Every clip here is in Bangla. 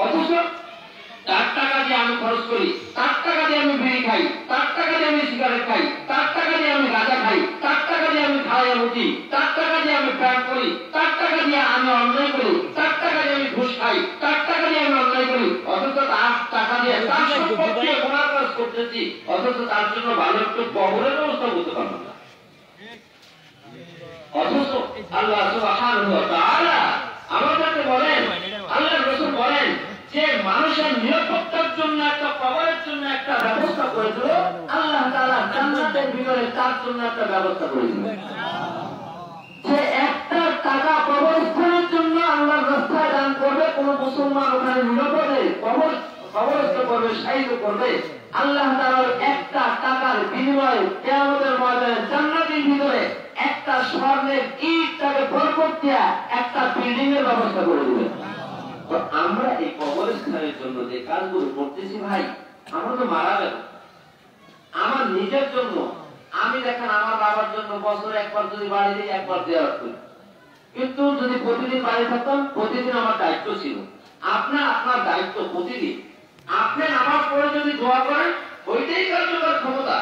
অথচ তার টাকা দিয়ে আমি খরচ করি, তার টাকা দিয়ে আমি বিড়ি খাই, তার টাকা দিয়ে আমি সিগারেট খাই, তার টাকা দিয়ে আমি গাঁজা খাই, তার টাকা দিয়ে আমি খাওয়া মুটি, তার টাকা দিয়ে আমি প্যান্ট করি, তার টাকা দিয়ে আমি অন্যায় করি, তার টাকা দিয়ে আমি ঘুষ খাই, তার টাকা দিয়ে আমি অন্যায় করি। অথচ তার টাকা দিয়ে তার সম্পদ দিয়ে গুনাহ কাজ করতেছি, অথচ তার জন্য ভালো একটু কবরের ব্যবস্থা করতে পারবো না। অথচ আল্লাহ সুবহানাহু ওয়া তাআলা আমাদেরকে বলেন, আল্লাহর রাসূল বলেন যে মানুষের নিরাপত্তার জন্য একটা কবরের জন্য একটা ব্যবস্থা করে দিল, আল্লাহ তাআলা জান্নাতের ভিতরে তার জন্য একটা ব্যবস্থা করে দিল। যে একটা টাকা কবরস্থানের জন্য আল্লাহর রাস্তায় দান করবে, কোন মুসলমান ওখানে নিরাপদে কবরস্থ করবে, শাহীদ করবে, আল্লাহ তাআলা একটা টাকার বিনিময়ে কিয়ামতের ময়দানে জান্নাতের ভিতরে একটা স্বর্ণের ইট তাকে বরকত দিয়া একটা বিল্ডিং এর ব্যবস্থা করে দিবে। তো আমরা এই কবরস্থানের জন্য যে কাজগুলো করতেছি ভাই, আমরা তো মারা গেল। আমার নিজের জন্য আমি দেখেন আমার বাবার জন্য বছরে একবার যদি বাড়ি দিই, একবার জিয়ারত করি, কিন্তু যদি প্রতিদিন বাড়ি থাকতাম, প্রতিদিন আমার দায়িত্ব ছিল। আপনার দায়িত্ব প্রতিদিন আপনি নামাজ পড়ে যদি দোয়া করেন, ওইটাই কার্যকর ক্ষমতা।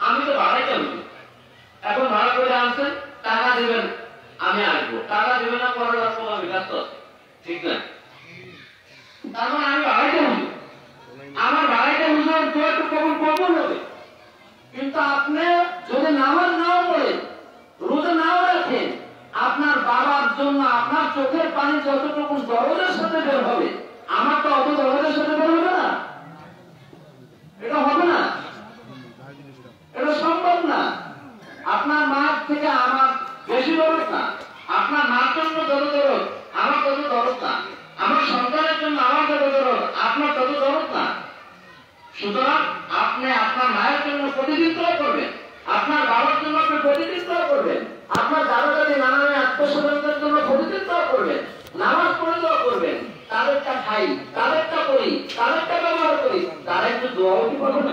আমি তো ভাড়াই যাবো, এখন ভাড়া করে আনছেন, টাকা দেবেন, আমি আসবো, টাকা দেবেন না করার কোনো বিকাশ আছে, ঠিক না? তার মানে আমি ভাড়াইতে হুজুর, আমার ভাড়াইতে হুজুর দোয়া একটু কবুল হবে। কিন্তু আপনি যদি নামাজ নাও পড়েন, রোজা নাও রাখেন, আপনার বাবার জন্য আপনার চোখের পানি যতটুকু দরদের সাথে বের হবে, আমার তো অত দরদের সাথে বের হবে না। এটা হবে না, এটা সম্ভব না। আপনার মার থেকে আমার বেশি দরদ না, আপনার মার জন্য যত দরদ আমার তত দরদ না, আমার সন্তানের জন্য আমার যত দরদ আপনার তত দরদ না। সুতরাং আপনি আপনার মায়ের জন্য প্রতিদিন দোয়া করবেন, আপনার বাবার জন্য আপনি প্রতিদিন দোয়া করবেন, আপনার দাদা দাদি নানা নানি আত্মীয়-স্বজনদের জন্য প্রতিদিন দোয়া করবেন, নামাজ পড়ে দোয়া করবেন। তাদেরটা খাই, তাদেরটা করি, তাদেরটা ব্যবহার করি, তারা একটু দোয়াও কি করবে না?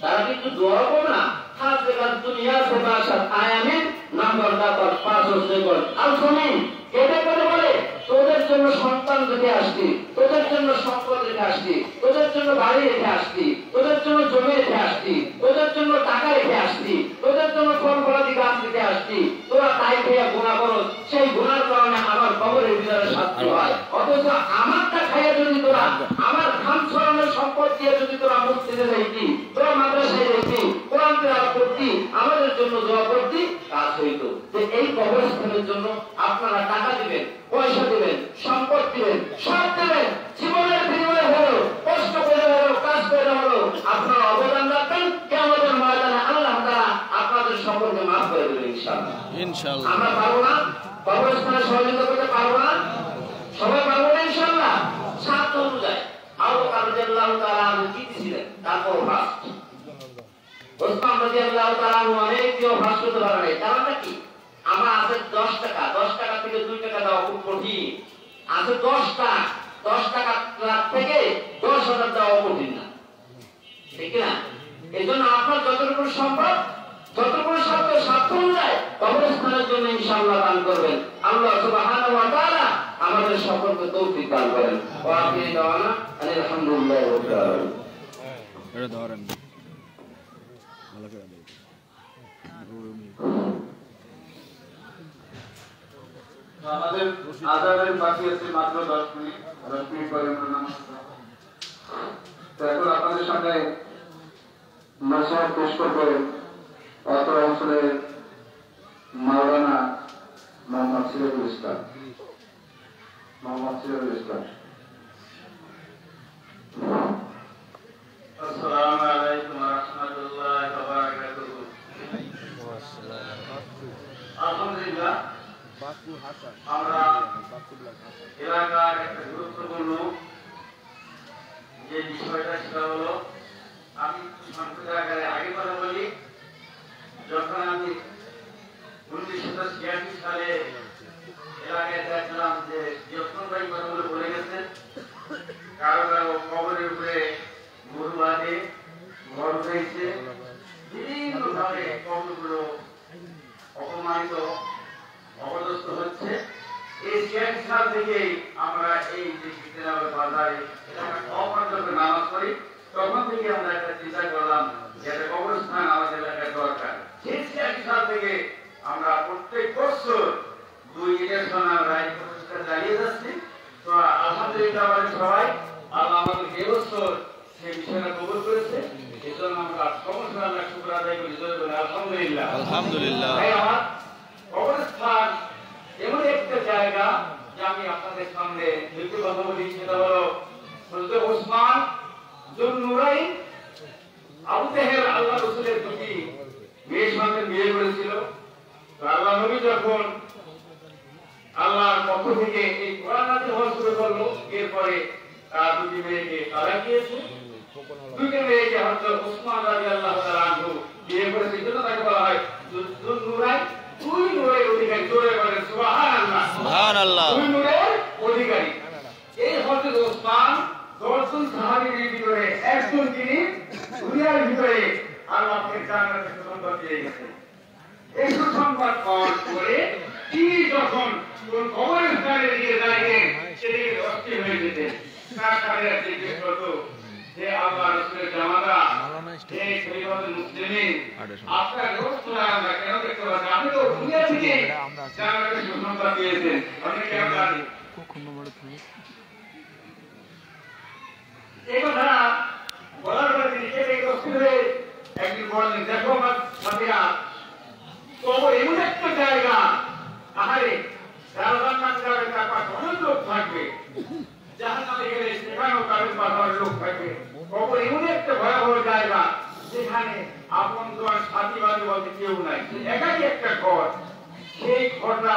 তারা কিন্তু দোয়া করবে না? হাসবেন দুনিয়া সে বাসাত আয়ামিন নাম্বার দাবার 5 সেকেন্ড আর শুনুন, এটা করে বলে তোদের জন্য সন্তান রেখে আসছি, তোদের জন্য সম্পদ রেখে আসছি, তোদের জন্য বাড়ি রেখে আসছি, তোদের জন্য জমি রেখে আসছি, তোদের জন্য টাকা রেখে আসছি, তোদের জন্য ফলফলাদি গাছ রেখে আসছি, তোরা তাই খেয়ে গুনাহ করো, সেই গুনার কারণে আমার কবরের ভিতরে শাস্তি হয়। অথচ আমারটা খাইয়ে যদি তোরা আমার খান ছড়ানোর সম্পদ দিয়ে যদি তোরা মসজিদে যাইতি, তোরা মাদ্রাসায় যাইতি, কোরআন তেলাওয়াত করতি, আমাদের জন্য দোয়া করতি, কাজ হইত। যে এই কবরস্থানের জন্য আপনারা টাকা দিবেন, পয়সা দিবেন, সম্পদ দিবেন, সব দিবেন, জীবনের বিনিময়ে হলো, কষ্ট করে হলো, কাজ করে হলো, আপনারা অবদান রাখবেন। কিয়ামতের ময়দানে আল্লাহ তাআলা আপনাদের সকলকে মাফ করে দেবেন ইনশাআল্লাহ। ইনশাআল্লাহ আমরা পারবো না? কবরস্থানে সহযোগিতা করতে পারবো না? সবাই পারবো না ইনশাআল্লাহ? সাধ্য অনুযায়ী আবু বকর রাদিয়াল্লাহু তাআলা আনহু কি ছিলেন, তারপর ফাস্ট ওসমান রাদিয়াল্লাহু তাআলা আনহু অনেক কেউ ফাস্ট করতে পারে না। কারণটা কি? আমরা আছে 10 টাকা, 10 টাকা থেকে 2 টাকা দেওয়া খুব কঠিন। আছে 10 টাকা থেকে 10,000 দেওয়া কঠিন না, ঠিক না? এই জন্য আপনার যতটুকু সম্ভব, যতটুকু সাধ্য অনুযায়ী কবরস্থানের জন্য ইনশাআল্লাহ দান করবেন। আল্লাহ সুবহানাহু ওয়া তাআলা আমাদের সকলকে তৌফিক দান করেন। ওয়া আখিরু দাওয়ানা আলহামদুলিল্লাহি রাব্বিল আলামিন। এটা ধরেন ভালো করে দেন। আমাদের আযানের বাকি আছে মাত্র 10 মিনিট, 10 মিনিট পরে আমরা নামাজ পড়ব। তো এখন আপনাদের সামনে নসিহত পেশ করবে অত্র অঞ্চলের মাওলানা মোহাম্মদ সিরাজুল ইসলাম। আসসালামু আলাইকুম ওয়া রাহমাতুল্লাহি ওয়া বারাকাতুহু। আলহামদুলিল্লাহ, আমরা এলাকার একটা গুরুত্বপূর্ণ যে বিষয়টা সেটা হলো, আমি সংক্ষিপ্ত আকারে আগে কথা বলি। যখন আমি 1986 সালে এলাকায় দেখলাম যে যখন ভাই কথাগুলো বলে গেছেন, কারো কারো কবরের উপরে গরু বাঁধে, ঘর হয়েছে, বিভিন্ন ভাবে কবরগুলো অপমানিত, অপদস্থ হচ্ছে। এই 86 সাল থেকে আমরা এই যে সিদ্দিনাবাদ বাজারে অপর্যাপ্ত নামাজ পড়ি, তখন থেকে আমরা একটা চিন্তা করলাম যে একটা কবরস্থান আমাদের এলাকায় দরকার। 86 সাল থেকে আমরা প্রত্যেক বছর 2 ঈদের সময় আমরা এই কবরস্থান চালিয়ে যাচ্ছি। তো আলহামদুলিল্লাহ আমাদের সবাই আল্লাহ আমাদের এই বছর সেই বিষয়টা কবুল করেছে। এই জন্য আমরা সমস্ত আল্লাহ শুকর আদায় করি, আলহামদুলিল্লাহ। আলহামদুলিল্লাহ। আমার কবরস্থান এমন একটা জায়গা যে আমি আপনাদের সামনে দুটো কথা বলি, সেটা হলো হযরত ওসমান যুন নুরাইন আবু তাহের আল্লাহ রাসূলের দুটি মেয়ের সঙ্গে বিয়ে করেছিল। তো আল্লাহ নবী যখন আল্লাহর পক্ষ থেকে এই কোরআন নাযিল হওয়া শুরু করলো, এরপরে তার দুটি মেয়েকে তালাক দিয়েছে। দুটি মেয়েকে হযরত ওসমান রাদিয়াল্লাহু তাআলা আনহু বিয়ে করেছে, সেজন্য তাকে বলা হয় যুন নুরাইন, দুই নূরের অধিকারী। জোরে বলেন সুবহানাল্লাহ। সুবহানাল্লাহ। দুই নূরের অধিকারী এই হযরত ওসমান 10 জন সাহাবীর ভিতরে একজন, তিনি দুনিয়ার ভিতরে আল্লাহকে জান্নাতের সুসংবাদ দিয়ে গেছেন। এই সুসংবাদ পাওয়ার পরে তিনি যখন কোন কবরস্থানের দিকে যাইতেন, সেদিকে অস্থির হয়ে যেতেন। তার কাছে জিজ্ঞেস করতো যে আল্লাহ রাসূলের জামাতা, এই খলিফাতুল মুসলিমিন, আপনার রসুল আমরা কেন দেখতে পাচ্ছি? আপনি তো দুনিয়া থেকে জান্নাতের সুসংবাদ দিয়েছেন, আপনি কেন জানেন? এই কথা বলার পরে তিনি সেটাকে অস্থির হয়ে একদিন বললেন, দেখো আমার সাথীরা, কবর এমন একটা জায়গা, আহারে যারা জান্নাত যাবে তার পাশে অনেক লোক থাকবে, জাহান্নামে গেলে সেখানেও তাদের পাশে অনেক লোক থাকবে। কবর এমন একটা ভয়াবহ জায়গা যেখানে আপন জন সাথী বাদী বলতে কেউ নাই, একাই একটা ঘর। সেই ঘরটা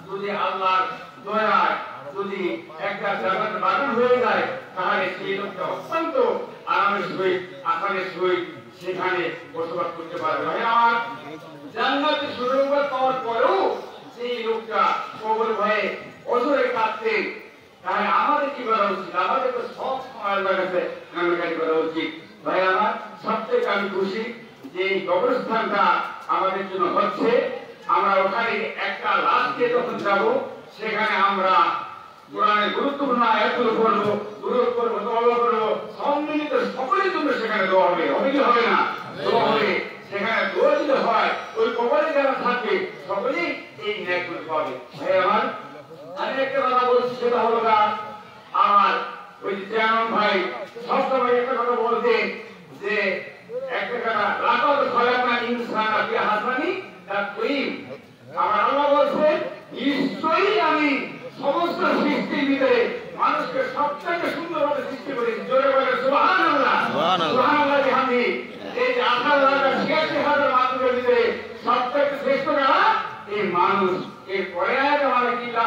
যদি আল্লাহর দয়ায় যদি একটা জান্নাতের বাগান হয়ে যায়, তাহলে সেই লোকটা অত্যন্ত আরামের সহিত আসানের সহিত সেখানে বসবাস করতে পারবে। আমার জান্নাতের সুসংবাদ পাওয়ার পরেও সেই লোকটা কবর ভয়ে অজরে কাঁদতে, তাহলে আমাদের কি করা উচিত? আমাদের তো সব সময় আল্লাহর কাছে কান্নাকাটি করা উচিত। ভাই আমার, সবথেকে আমি খুশি যে এই কবরস্থানটা আমাদের জন্য হচ্ছে। আমরা ওখানে একটা লাশকে যখন যাবো, সেখানে আমরা কোরআনের গুরুত্বপূর্ণ আয়াতগুলো পড়বো, দুরূদ পড়বো, তওবা করবো, সম্মিলিত সকলের জন্য সেখানে দোয়া হবে। হবে কি হবে না? দোয়া হবে। সেখানে দোয়া দিতে হয়, ওই কবরে যারা থাকবে সকলেই এই নেকগুলো পাবে। ভাই আমার, আমি একটা কথা বলছি, সেটা হলো না, আমার ওই চেয়ারম্যান ভাই সবসময় একটা কথা বলতেন যে একটা কথা, লাকাদ খালাকনা ইনসানা ফি আহসানি তাকওয়িম। আমার আল্লাহ বলেন, নিশ্চয়ই আমি সমস্ত সৃষ্টির ভিতরে মানুষকে সবথেকে সুন্দরভাবে সৃষ্টি করেছি। জোরে বলে সুবহানাল্লাহ। সুবহানাল্লাহ বিহামদি। এই যে 18,86,000 মানুষের ভিতরে সবথেকে শ্রেষ্ঠ কারা? এই মানুষ। এর পরে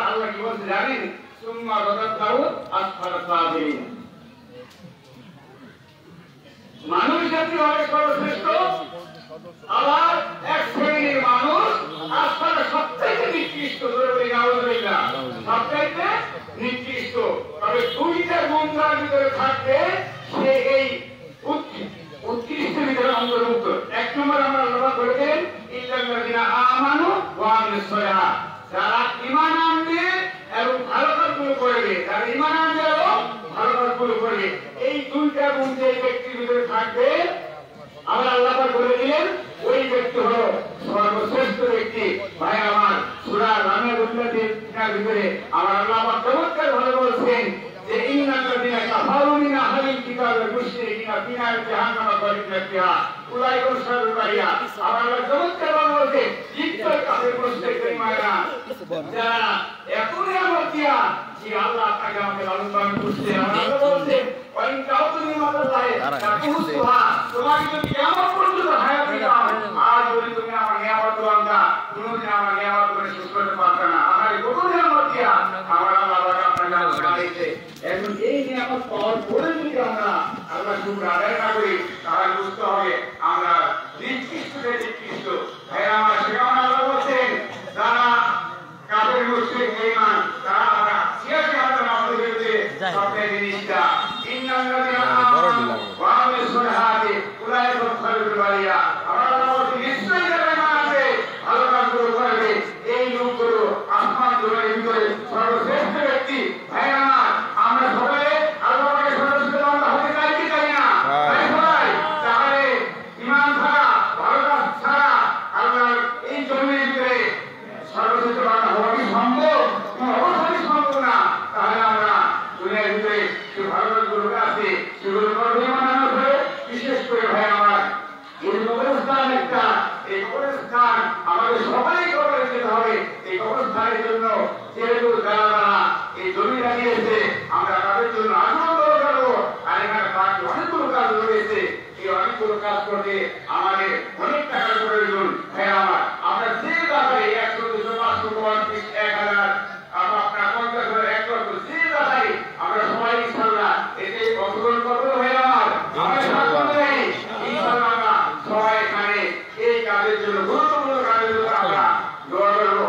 আল্লাহ কি বলছে জানেন? সুম্মা রাদাদাহু আসফালা সাফিলিন। মানুষ জাতি হবে সর্বশ্রেষ্ঠ, আবার এক শ্রেণীর মানুষ আসফালা সবথেকে নিকৃষ্ট। ধরে বলি নাউযুবিল্লাহ, সবথেকে নিকৃষ্ট। তবে দুইটা গুণের ভিতরে থাকবে, সে এই উৎকৃষ্টের ভিতরে অন্তর্ভুক্ত। এক নম্বর আমরা আল্লাহ বলেছেন, ইল্লাল্লাযিনা আমানু ওয়া আমিলুস সালিহাত, যারা ঈমান আনবে এবং ভালো কাজগুলো করবে, যারা ঈমান আনবে এবং ভালো কাজগুলো করবে, এই দুইটা গুণ যে ব্যক্তির ভিতরে থাকবে, আমরা আল্লাহ পাক বলে দিলেন ওই ব্যক্তি হলো সর্বশ্রেষ্ঠ ব্যক্তি। ভাই আমার, সূরা রামের ভিতরে আমার আল্লাহ পাক চমৎকার ভাবে বলছেন যে ইন্নাল্লাযিনা কাফারু মিন আহলিল কিতাবি ওয়াল মুশরিকিনা ফি নারি জাহান্নামা খালিদিনা ফিহা উলাইকা শাররুল বারিয়া। আমার আল্লাহ চমৎকার ভাবে বলছেন, নিশ্চয় কাফের মুশরিক বেঈমানরা যারা এত নিয়ামত দিয়া যে আল্লাহ আপনাকে আমাকে লালন পালন করছে, আমার আল্লাহ বলছেন ওয়াইন তাউতু নিমাতাল্লাহি তাকুসুহা, তোমাকে যদি কিয়ামত পর্যন্ত হায়াত দিলাম, আর যদি তুমি আমার নিয়ামত বান্দা কোনদিন আমার নিয়ামত করে শেষ করতে পারবে না। আমার কত নিয়ামত দিয়া আমার আল্লাহ আপনাকে বানাইছে। এখন এই নিয়ামত পাওয়ার পরে যদি আমরা আল্লাহ শুকর আদায় না করি, তাহলে বুঝতে হবে আমরা নিকৃষ্ট। ভাই আমার, সেখানে আল্লাহ বলছেন যারা কাফের মুশরিক বেঈমান, তারা আমরা 86,000 মানুষের বিরুদ্ধে সবচেয়ে জিনিসটা ইন্নাল্লাযিনা আমানু ওয়া আমিলুস সালিহাতি উলাইকা খায়রুল বারিয়া। আমরা বলছি নিশ্চয়ই যারা ঈমান আনবে, ভালো কাজগুলো করবে, এই লোকগুলো আসমান জমিনের ভিতরে সর্বশ্রেষ্ঠ এই জমি লাগিয়েছে, আমরা তাদের জন্য আনন্দ করবো। আর এখানে বাকি অনেকগুলো কাজ রয়েছে, এই অনেকগুলো কাজ করতে আমাদের অনেক টাকার প্রয়োজন। হ্যাঁ, আমরা যে ব্যাপারে 100, 200, 500, 1000 আপনার 50,000, 1 লক্ষ যে ব্যাপারে আমরা সবাই ইনশাআল্লাহ এতে অংশগ্রহণ করবো। হ্যাঁ, আমরা সবাই এখানে এই কাজের জন্য, গুরুত্বপূর্ণ কাজের জন্য আমরা দোয়া করবো,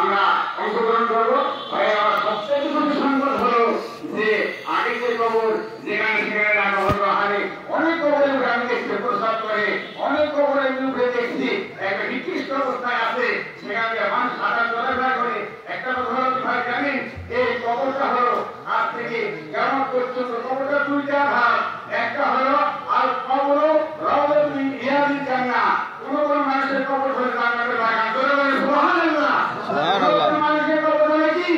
আমরা অংশগ্রহণ করবো। ভাই, আমার সবচেয়ে বেশি সংকট হলো যে আগে যে কবর যেখানে সেখানে রাখা হতো, হারে অনেক কবরের মুখে আমি দেখছি প্রস্তাব করে, অনেক কবরের মুখে দেখছি একটা নিকৃষ্ট অবস্থায় আছে, সেখান থেকে মানুষ সাঁতার চলাফেরা করে। একটা কথা হলো ভাই জানেন, এই কবরটা হলো আজ থেকে কেমন পর্যন্ত কবরটা 2টা ধাপ। একটা হলো আর কবর রওজাতুল ইয়াদিল জান্নাহ, কোন কোন মানুষের কবর হলে জান্নাতের বাগান। করে বলে সুবহানাল্লাহ, সুবহানাল্লাহ। মানুষের কবর হলে কি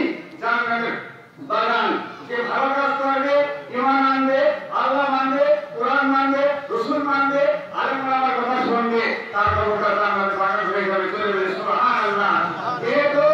জান্নাতের বাগান। যে ভালো কাজ করবে, ঈমান আনবে, আল্লাহ মানবে, কোরআন মানবে, রাসূল মানবে, আলেম ওলামার কথা শুনবে, তার কবরটা জান্নাতের বাগান হয়ে যাবে। করে বলে সুবহানাল্লাহ। এই তো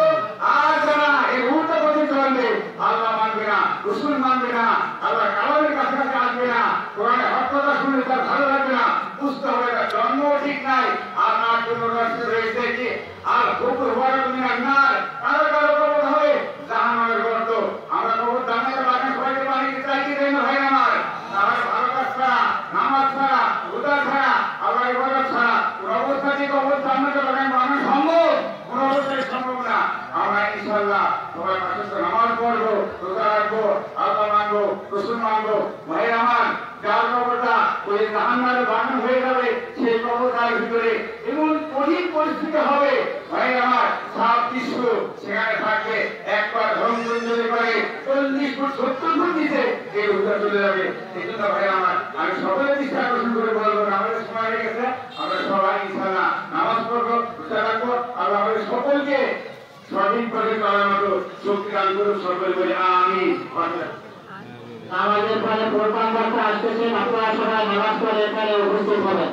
আর যারা এই উল্টো পথে চলবে, আল্লাহ মানবে না, রাসূল মানবে না, আল্লাহ কালামের কাছাকাছি আসবে না, কোরআনের হক কথা শুনলে তার ভালো লাগবে না, বুঝতে হবে তার জন্ম ঠিক নাই, আর না কোনো রাস্তা রয়েছে কি, আর কুকুর হওয়ার দুনিয়ার নার, কারো কারো কবর হবে জাহান্নামের গর্ত। আমরা কবর জান্নাতের বাগান সবাইকে বানিয়ে চাই কি দেয় না ভাই আমার? তাহলে ভালো কাজ ছাড়া, নামাজ ছাড়া, রোজা ছাড়া, আল্লাহ ইবাদত ছাড়া কোন অবস্থাতে কবর জান্নাতের বাগান বানানো সম্ভব? কোন অবস্থায় সম্ভব না। আমরা ইনশাআল্লাহ সবাই পাঁচ ওয়াক্ত নামাজ পড়বো, রোজা রাখবো, আল্লাহ মানবো, রাসূল মানবো। ভাই আমার, যার কবরটা ওই জাহান্নামের বাগান হয়ে যাবে, সেই কবরটার ভিতরে এমন কঠিন পরিস্থিতি হবে ভাই আমার, সাপ বিশ্ব সেখানে থাকবে, একবার ধর্মঞ্জলি করে 40 ফুট 70 ফুট নিচে এই উত্তর চলে যাবে। এই জন্য ভাই আমার, আমি সকলের দৃষ্টি আকর্ষণ করে বলবো, আমাদের সময় হয়ে গেছে, আমরা সবাই ইনশাআল্লাহ নামাজ পড়বো, রোজা রাখবো। আল্লাহ আমাদের সকলকে সঠিক পথে চলার মতো শক্তি দান করুন। সকলে বলি আমিন। আমাদের পরে প্রোগ্রাম করতে আসতেছেন, আপনারা সবাই নামাজ পড়ে এখানে উপস্থিত হবেন।